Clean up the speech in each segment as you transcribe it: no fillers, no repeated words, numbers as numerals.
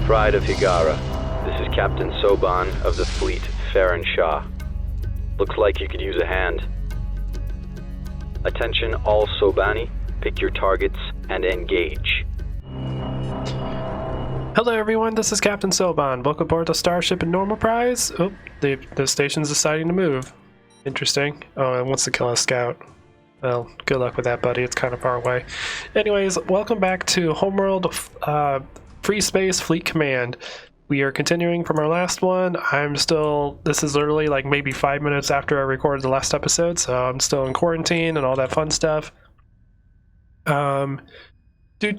Pride of Higara. This is Captain Soban of the fleet, Farron Shah. Looks like you could use a hand. Attention all Sobani, pick your targets and engage. Hello everyone, this is Captain Soban. Welcome aboard the Starship in Normal Prize. Oh, the station's deciding to move. Interesting. Oh, it wants to kill a scout. Well, good luck with that, buddy. It's kind of far away. Anyways, welcome back to Homeworld Free Space Fleet Command. We are continuing from our last one. This is literally like maybe 5 minutes after I recorded the last episode, so I'm still in quarantine and all that fun stuff. And I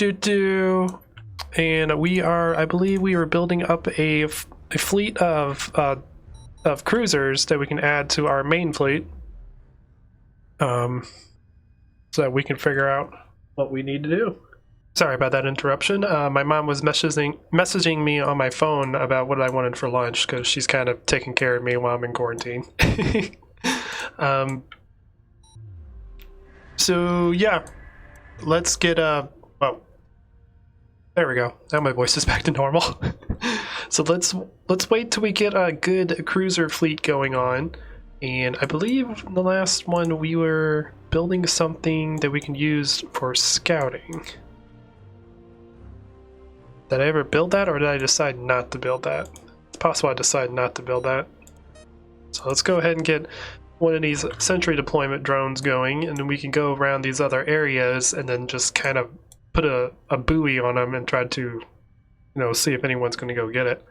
believe we are building up a fleet of cruisers that we can add to our main fleet. So that we can figure out what we need to do. Sorry about that interruption. My mom was messaging me on my phone about what I wanted for lunch because she's kind of taking care of me while I'm in quarantine. So yeah, let's get oh, there we go. Now my voice is back to normal. So let's wait till we get a good cruiser fleet going on. And I believe in the last one we were building something that we can use for scouting. Did I ever build that, or did I decide not to build that? It's possible I decided not to build that. So let's go ahead and get one of these sentry deployment drones going, and then we can go around these other areas and then just kind of put a buoy on them and try to, see if anyone's going to go get it.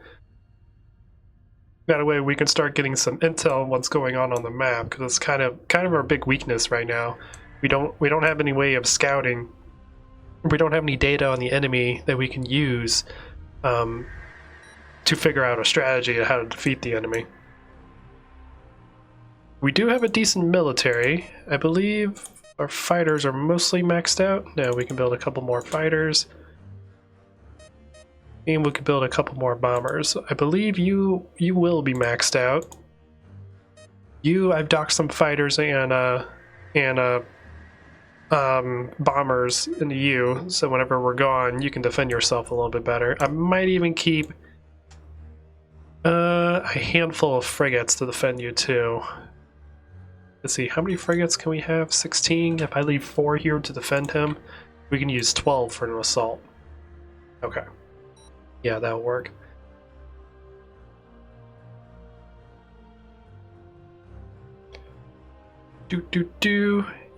That way we can start getting some intel on what's going on the map, because it's kind of our big weakness right now. We don't have any way of scouting. We don't have any data on the enemy that we can use to figure out a strategy of how to defeat the enemy. We do have a decent military. I believe our fighters are mostly maxed out. Now we can build a couple more fighters. And we could build a couple more bombers. I believe you will be maxed out. I've docked some fighters and bombers into you, so whenever we're gone, you can defend yourself a little bit better. I might even keep a handful of frigates to defend you too. Let's see, how many frigates can we have? 16. If I leave 4 here to defend him, we can use 12 for an assault. Okay. Yeah, that'll work.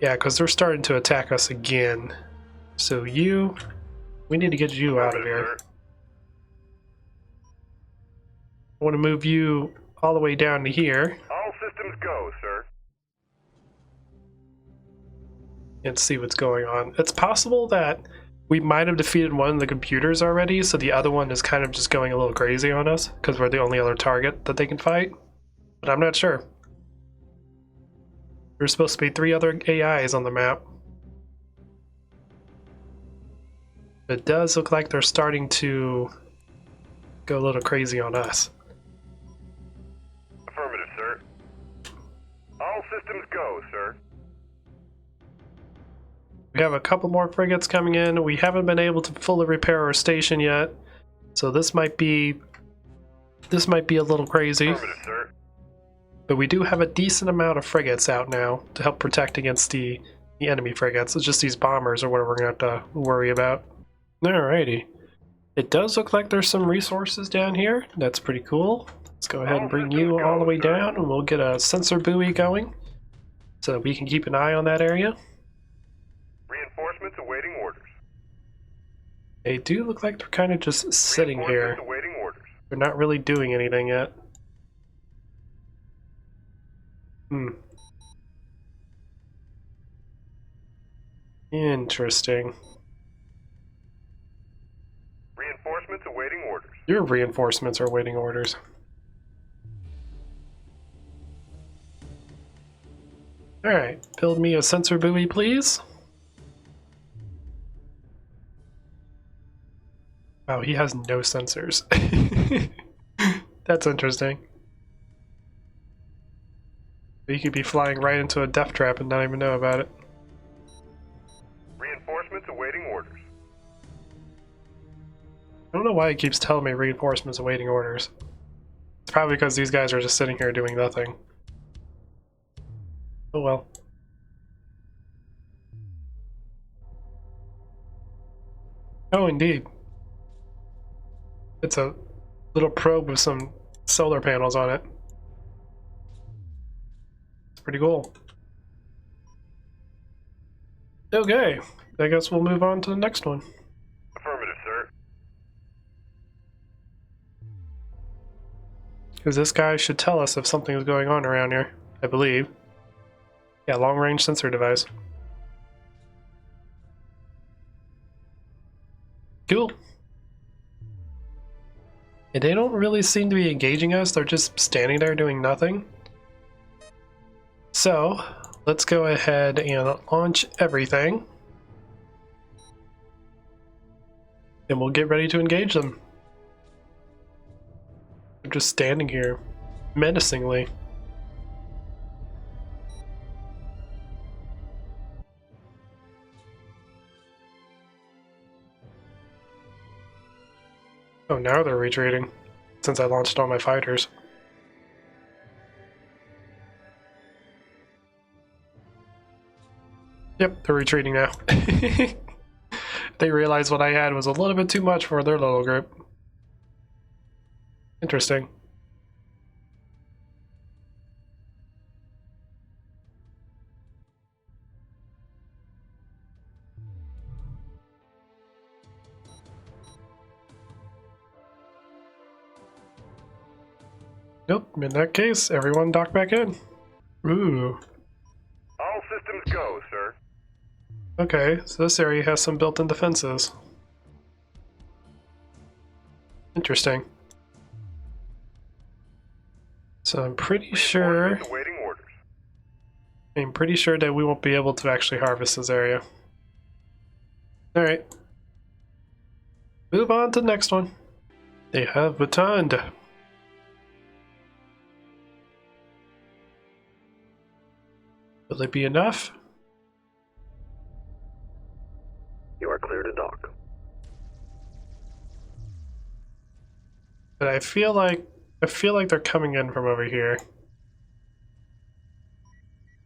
Yeah, because they're starting to attack us again. So we need to get you out of here. I want to move you all the way down to here. All systems go, sir. And see what's going on. It's possible that we might have defeated one of the computers already, so the other one is kind of just going a little crazy on us because we're the only other target that they can fight. But I'm not sure. There's supposed to be 3 other AIs on the map. It does look like they're starting to go a little crazy on us. Affirmative, sir. All systems go, sir. We have a couple more frigates coming in. We haven't been able to fully repair our station yet, so this might be a little crazy. Affirmative, sir. But we do have a decent amount of frigates out now to help protect against the enemy frigates. It's just these bombers or whatever we're going to have to worry about. Alrighty. It does look like there's some resources down here. That's pretty cool. Let's go ahead and bring you all the way down, and we'll get a sensor buoy going so we can keep an eye on that area. Reinforcements awaiting orders. They do look like they're kind of just sitting here. Awaiting orders. They're not really doing anything yet. Interesting. Reinforcements awaiting orders. Your reinforcements are awaiting orders. Alright, build me a sensor buoy, please. Wow, he has no sensors. That's interesting. He could be flying right into a death trap and not even know about it. Reinforcements awaiting orders. I don't know why it keeps telling me reinforcements awaiting orders. It's probably because these guys are just sitting here doing nothing. Oh well. Oh, indeed. It's a little probe with some solar panels on it. It's pretty cool. Okay, I guess we'll move on to the next one. Affirmative, sir. Because this guy should tell us if something is going on around here, I believe. Yeah, long-range sensor device. Cool. Yeah, they don't really seem to be engaging us, they're just standing there doing nothing. So, let's go ahead and launch everything. And we'll get ready to engage them. They're just standing here, menacingly. Oh, now they're retreating, since I launched all my fighters. Yep, they're retreating now. They realized what I had was a little bit too much for their little group. Interesting. Nope, in that case, everyone dock back in. Ooh. All systems go, sir. Okay, so this area has some built-in defenses. Interesting. So I'm pretty sure Awaiting orders. that we won't be able to actually harvest this area. Alright. Move on to the next one. They have returned. Will it be enough? You are clear to dock. But I feel like they're coming in from over here.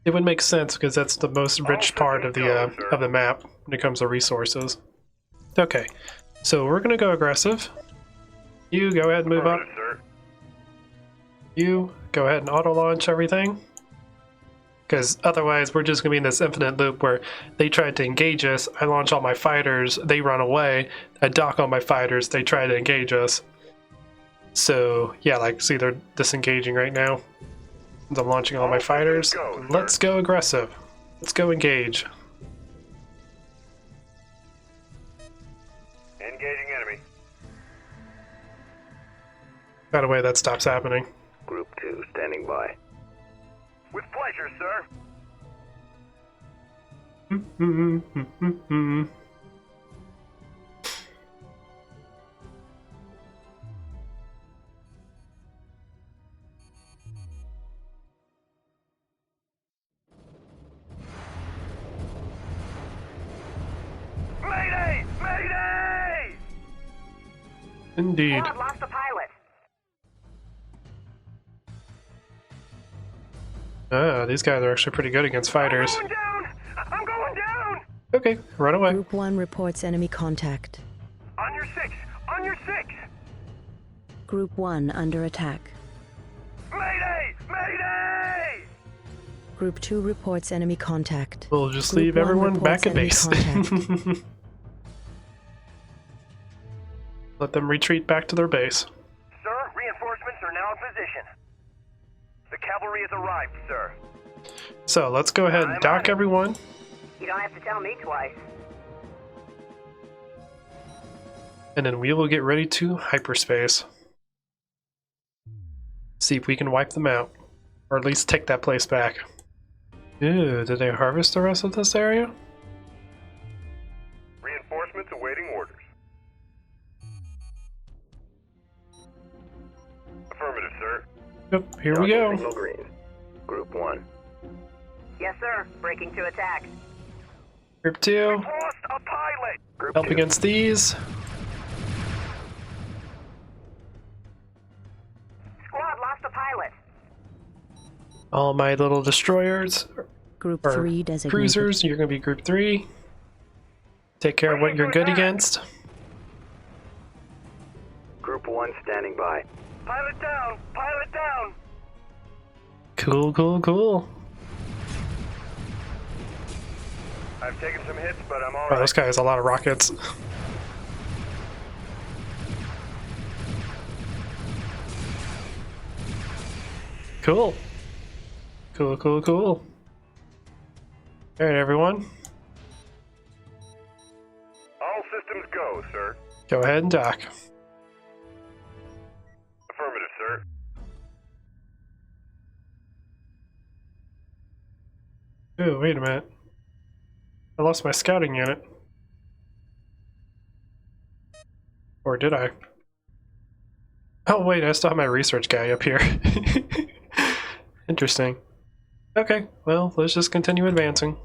It would make sense because that's the most rich part of the map when it comes to resources. Okay, so we're gonna go aggressive. You go ahead and move up. Affirmative, sir. You go ahead and auto launch everything. Because otherwise we're just gonna be in this infinite loop where they try to engage us, I launch all my fighters, they run away, I dock all my fighters, they try to engage us. So yeah, like see they're disengaging right now. I'm launching all my fighters. Let's go aggressive. Let's go engage. Engaging enemy. By the way, that stops happening. Group 2 standing by. With pleasure, sir. Mayday! Mayday! Indeed. Squad lost the pilot. Ah, these guys are actually pretty good against fighters. I'm going down! I'm going down! Okay, run away. Group 1 reports enemy contact. On your 6! On your 6! Group 1 under attack. Mayday! Mayday! Group 2 reports enemy contact. We'll just Group leave 1 everyone reports back at enemy base. contact. Let them retreat back to their base. Sir, reinforcements are now in position. The cavalry has arrived, sir. So let's go ahead and dock everyone. You don't have to tell me twice. And then we will get ready to hyperspace. See if we can wipe them out. Or at least take that place back. Ew, did they harvest the rest of this area? Reinforcements awaiting orders. Affirmative, sir. Yep, here we go. Signal green. Group 1. Yes, sir. Breaking to attack. Group 2, Lost a pilot! Group help 2. against these. all my little destroyers Group or 3 designated. cruisers. You're gonna be Group 3. Take care of what you're good against. Group 1 standing by. Pilot down! Pilot down! Cool, cool, cool. I've taken some hits, but I'm Oh, alright. this guy has a lot of rockets. Cool. Cool, cool, cool. Alright, everyone. All systems go, sir. Go ahead and dock. Affirmative, sir. Ooh, wait a minute. I lost my scouting unit. Or did I? Oh wait, I still have my research guy up here. Interesting. Okay, well, let's just continue advancing.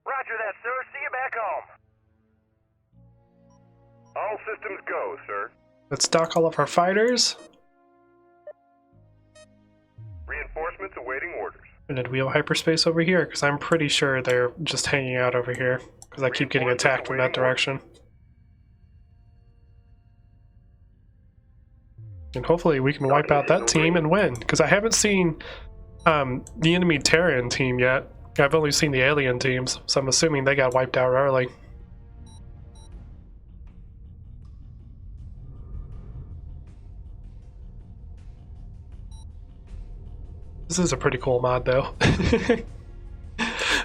Roger that, sir. See you back home. All systems go, sir. Let's dock all of our fighters. Reinforcements awaiting orders. And then wheel hyperspace over here, because I'm pretty sure they're just hanging out over here. Because I keep getting attacked from that direction. And hopefully we can wipe out that team and win. Because I haven't seen the enemy Terran team yet. I've only seen the alien teams, so I'm assuming they got wiped out early. This is a pretty cool mod though.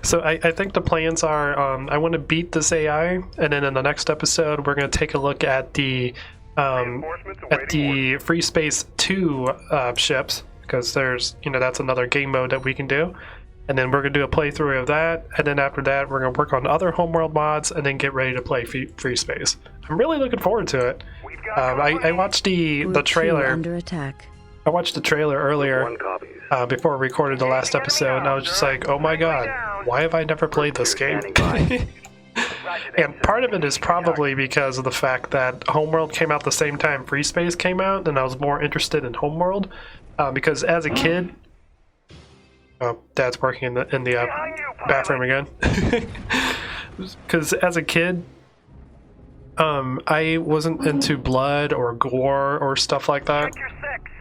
So I think the plans are I want to beat this AI, and then in the next episode we're going to take a look at the Free Space 2 ships, because there's, you know, that's another game mode that we can do. And then we're going to do a playthrough of that, and then after that we're going to work on other Homeworld mods and then get ready to play Free Space. I'm really looking forward to it. I watched the Group 2 trailer. under attack. I watched the trailer earlier One copies. before we recorded the last episode, and I was just like, oh my god, why have I never played this game? And part of it is probably because of the fact that Homeworld came out the same time Free Space came out, and I was more interested in Homeworld because as a kid, oh, Dad's working in the bathroom again. Because as a kid, I wasn't into blood or gore or stuff like that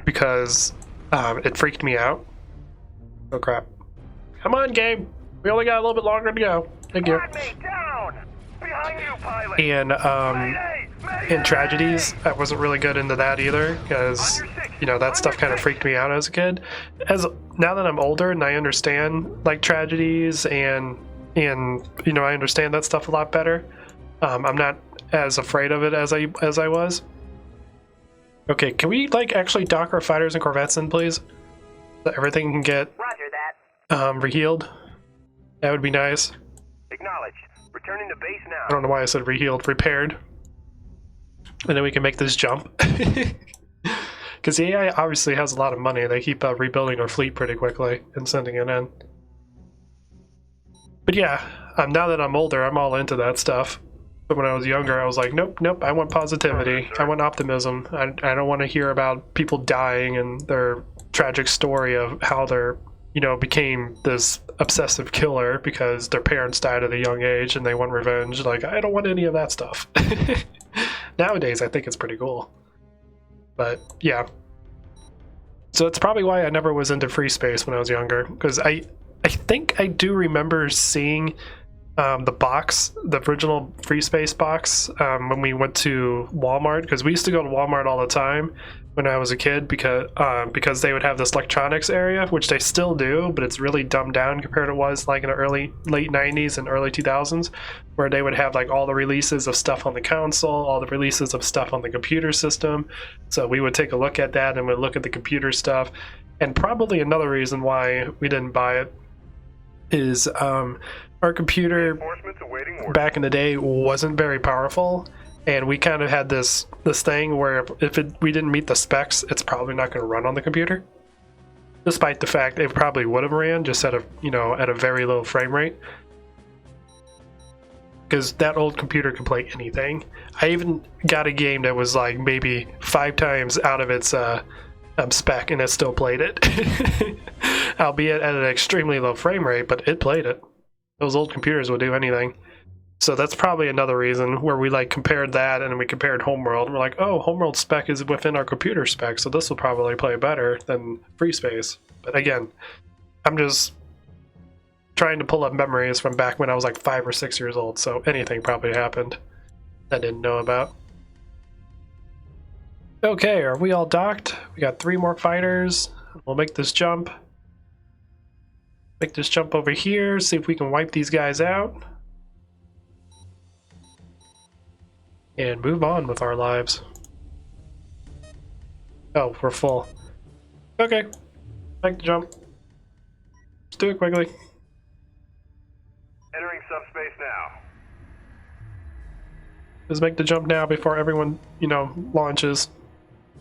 because it freaked me out. Oh crap! Come on, game. We only got a little bit longer to go. Thank you. And in tragedies, I wasn't really good into that either, because you know that stuff kind of freaked me out as a kid. Now that I'm older and I understand like tragedies and you know I understand that stuff a lot better, I'm not as afraid of it as I was. Okay, can we like actually dock our fighters and corvettes in, please? So everything can get Roger that. rehealed. That would be nice. Acknowledged. Returning to base now. I don't know why I said rehealed, repaired. And then we can make this jump. Because the AI obviously has a lot of money. They keep rebuilding their fleet pretty quickly and sending it in. But yeah, now that I'm older, I'm all into that stuff. But when I was younger, I was like, nope, I want positivity. I want optimism. I don't want to hear about people dying and their tragic story of how they're, you know, became this obsessive killer because their parents died at a young age and they want revenge. Like, I don't want any of that stuff. Nowadays, I think it's pretty cool. But yeah. So that's probably why I never was into Free Space when I was younger, because I think I do remember seeing the original Free Space box when we went to Walmart, because we used to go to Walmart all the time when I was a kid, because they would have this electronics area, which they still do, but it's really dumbed down compared to what it was like in the late 90s and early 2000s, where they would have like all the releases of stuff on the console, all the releases of stuff on the computer system. So we would take a look at that and we'd look at the computer stuff. And probably another reason why we didn't buy it is our computer back in the day wasn't very powerful, and we kind of had this thing where if we didn't meet the specs, it's probably not going to run on the computer, despite the fact it probably would have ran just at a very low frame rate, because that old computer can play anything. I even got a game that was like maybe 5 times out of its spec, and it still played it. albeit at an extremely low frame rate, but it played it. Those old computers would do anything. So that's probably another reason where we like compared that and we compared Homeworld. We're like, oh, Homeworld spec is within our computer spec, so this will probably play better than Free Space. But again, I'm just trying to pull up memories from back when I was like 5 or 6 years old, so anything probably happened I didn't know about. Okay, are we all docked? We got 3 more fighters. We'll make this jump. Make this jump over here, see if we can wipe these guys out. And move on with our lives. Oh, we're full. Okay, make the jump. Let's do it quickly. Entering subspace now. Let's make the jump now before everyone, launches.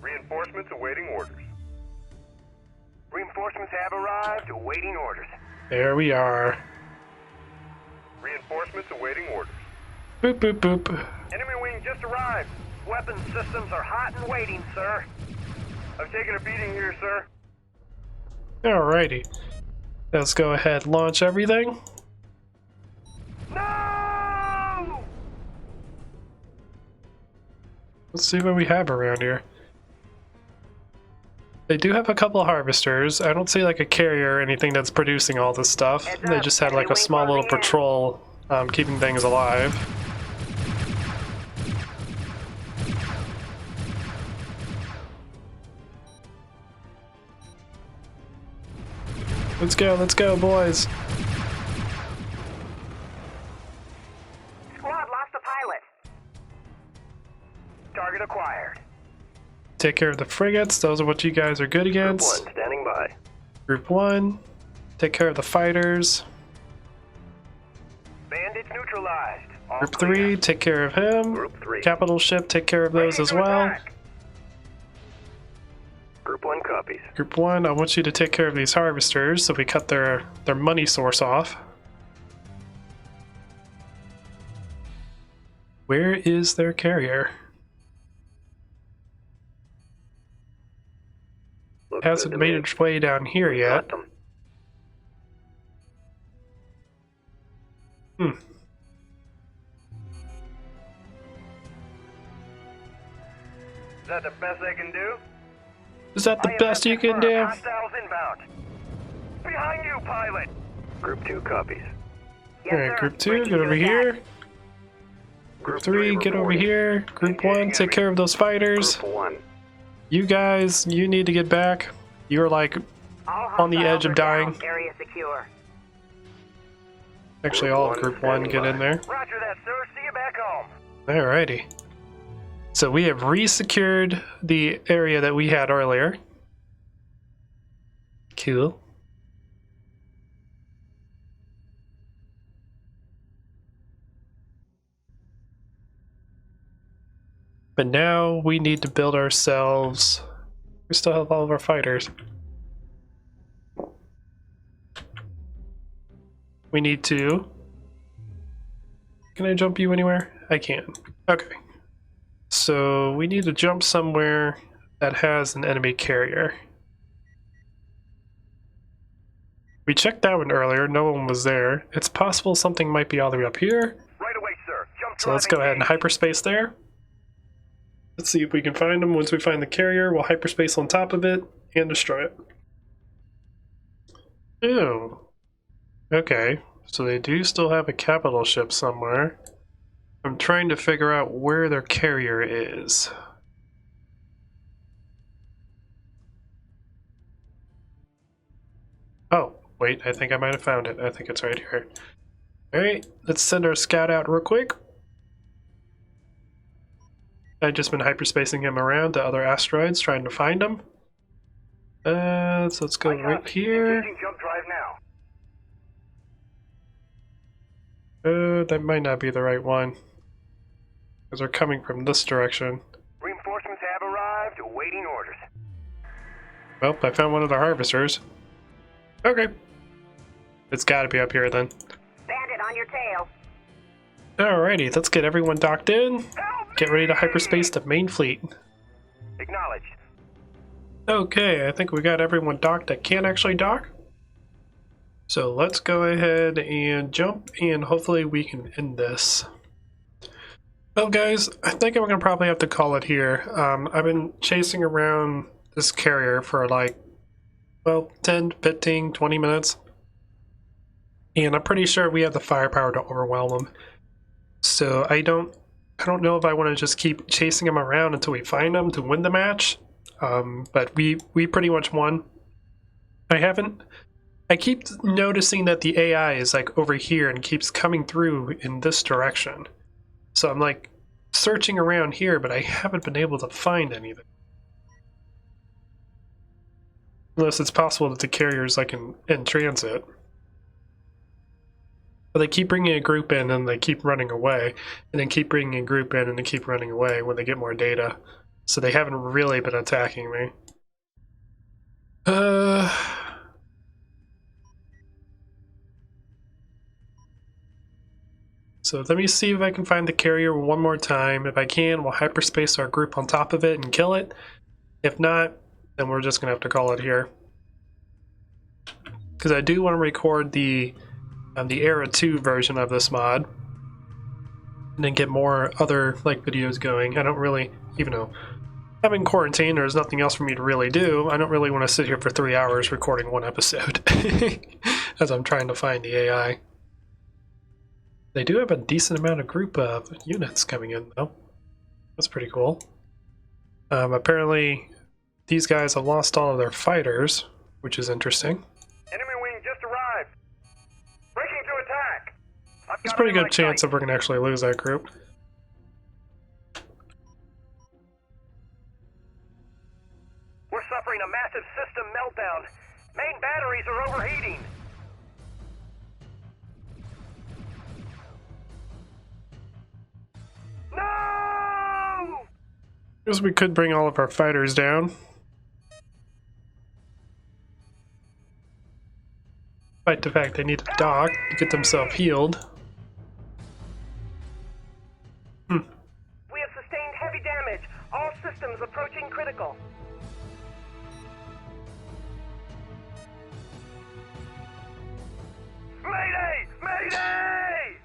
Reinforcements awaiting orders. Reinforcements have arrived, awaiting orders. There we are. Reinforcements awaiting orders. Boop, boop, boop. Enemy wing just arrived. Weapon systems are hot and waiting, sir. I've taken a beating here, sir. Alrighty. Let's go ahead, launch everything. No! Let's see what we have around here. They do have a couple harvesters. I don't see like a carrier or anything that's producing all this stuff. They just had like a small little patrol keeping things alive. Let's go, boys. Squad lost a pilot. Target acquired. Take care of the frigates. Those are what you guys are good against. Group 1 standing by. Group 1. Take care of the fighters. Bandits neutralized. All Group clear. 3, take care of him. Group 3. Capital ship, take care of those Ready as to well. attack. Group 1 copies. Group 1, I want you to take care of these harvesters so we cut their money source off. Where is their carrier? Looks Hasn't good to made me. its way down here yet. Got them. Is that the best they can do? Is that the best you can do? Hostiles inbound. Behind you, pilot. Group 2 copies. Yes, Alright, sir. Group 2, Breaking get to over attack. here. Group 3, get over reporting. here. Group 1, take care of those fighters. Group 1. You guys, you need to get back. You're like All on the hostiles edge of are down. dying. Area secure. Actually, Group all of one Group 1 standing get in by. there. Roger that, sir. See you back home. Alrighty. So we have re-secured the area that we had earlier. Cool. But now we need to build ourselves. We still have all of our fighters. We need to. Can I jump you anywhere? I can. Okay. So we need to jump somewhere that has an enemy carrier. We checked that one earlier, no one was there. It's possible something might be all the way up here. Right away, sir. Jump So let's go ahead and hyperspace there. Let's see if we can find them. Once we find the carrier, we'll hyperspace on top of it and destroy it. Oh. Okay, so they do still have a capital ship somewhere. I'm trying to figure out where their carrier is. Oh, wait, I think I might have found it. I think it's right here. Alright, let's send our scout out real quick. I've just been hyperspacing him around to other asteroids, trying to find him. So let's go right here. Engaging jump drive now. That might not be the right one. Because they're coming from this direction. Reinforcements have arrived, awaiting orders. Well, I found one of the harvesters. Okay. It's gotta be up here then. Bandit on your tail. Alrighty, let's get everyone docked in. Help Get ready to me! hyperspace to main fleet. Acknowledged. Okay, I think we got everyone docked that can't actually dock. So let's go ahead and jump, and hopefully we can end this. Well, guys, I think I'm gonna probably have to call it here. I've been chasing around this carrier for like, well, 10, 15, 20 minutes. And I'm pretty sure we have the firepower to overwhelm them. So I don't know if I want to just keep chasing them around until we find them to win the match. But we pretty much won. I keep noticing that the AI is like over here and keeps coming through in this direction. So I'm like searching around here, but I haven't been able to find anything. Unless it's possible that the carrier's like in transit. But they keep bringing a group in and they keep running away, and then keep bringing a group in and they keep running away when they get more data. So they haven't really been attacking me. So let me see if I can find the carrier one more time. If I can, we'll hyperspace our group on top of it and kill it. If not, then we're just gonna have to call it here. Because I do want to record the Era 2 version of this mod, and then get more other like videos going. I don't really, even though I'm in quarantine, there's nothing else for me to really do. I don't really want to sit here for 3 hours recording one episode as I'm trying to find the AI. They do have a decent amount of group of units coming in though. That's pretty cool. Apparently these guys have lost all of their fighters, which is interesting. Enemy wing just arrived. Breaking to attack. There's a pretty good chance that we're going to actually lose that group. We're suffering a massive system meltdown. Main batteries are overheating. No! I guess we could bring all of our fighters down. Despite the fact they need to dock to get themselves healed. We have sustained heavy damage. All systems approaching critical. Mayday! Mayday!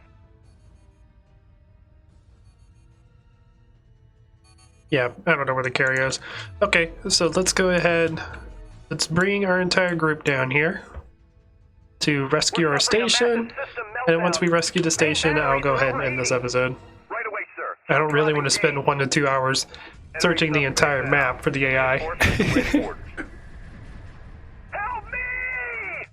Yeah, I don't know where the carrier is. Okay, so let's go ahead. Let's bring our entire group down here to rescue our station. And once we rescue the station, I'll go ahead and end this episode. Right away, sir. I don't really want to spend 1 to 2 hours searching the entire map for the AI. Help me!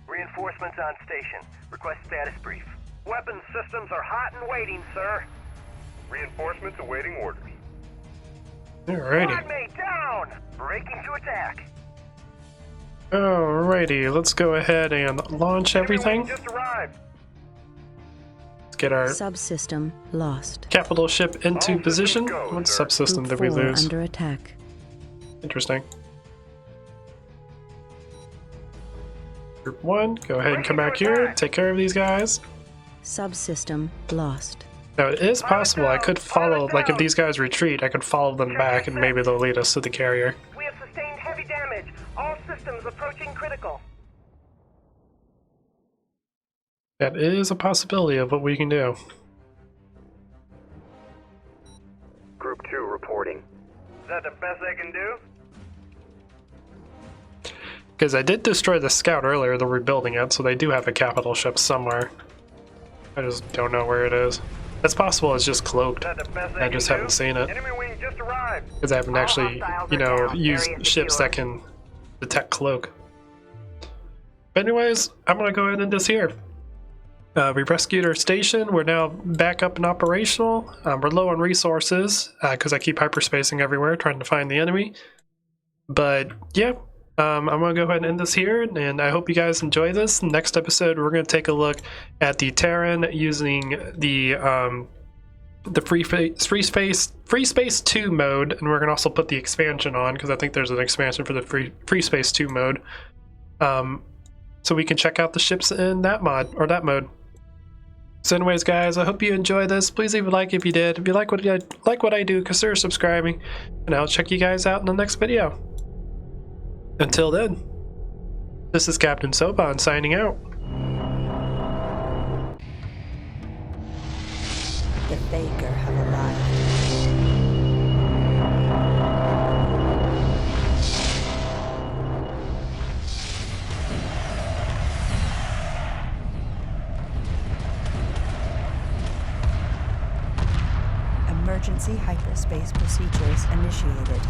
Reinforcements on station. Request status brief. Weapons systems are hot and waiting, sir. Reinforcements awaiting orders. Alrighty. Squad mate down! Breaking to attack. Alrighty, let's go ahead and launch everything. Enemy wing just arrived. Let's get our Subsystem lost. capital ship into All position. systems go, What sir. subsystem Group did we 4 lose? under attack. Interesting. Group 1, go ahead and come back here, take care of these guys. Subsystem lost. Now it is possible I could follow, like if these guys retreat, I could follow them back and maybe they'll lead us to the carrier. We have sustained heavy damage. All systems approaching critical. That is a possibility of what we can do. Group 2 reporting. Is that the best they can do? Because I did destroy the scout earlier, they're rebuilding it, so they do have a capital ship somewhere. I just don't know where it is. It's possible it's just cloaked. Is that the best they I just can haven't do? seen it. Enemy wing just arrived. Because I haven't actually, you know, used ships that can detect cloak. But anyways, I'm going to go ahead and end this here. We rescued our station. We're now back up and operational. We're low on resources because I keep hyperspacing everywhere trying to find the enemy. But yeah, I'm going to go ahead and end this here, and I hope you guys enjoy this. Next episode, we're going to take a look at the Terran using the free space 2 mode, and we're going to also put the expansion on because I think there's an expansion for the free space 2 mode. So we can check out the ships in that mod or that mode. So anyways, guys, I hope you enjoyed this. Please leave a like if you did. If you like what I do, consider subscribing, and I'll check you guys out in the next video. Until then. This is Captain Soban signing out. The Faker have arrived. Emergency hyperspace procedures initiated.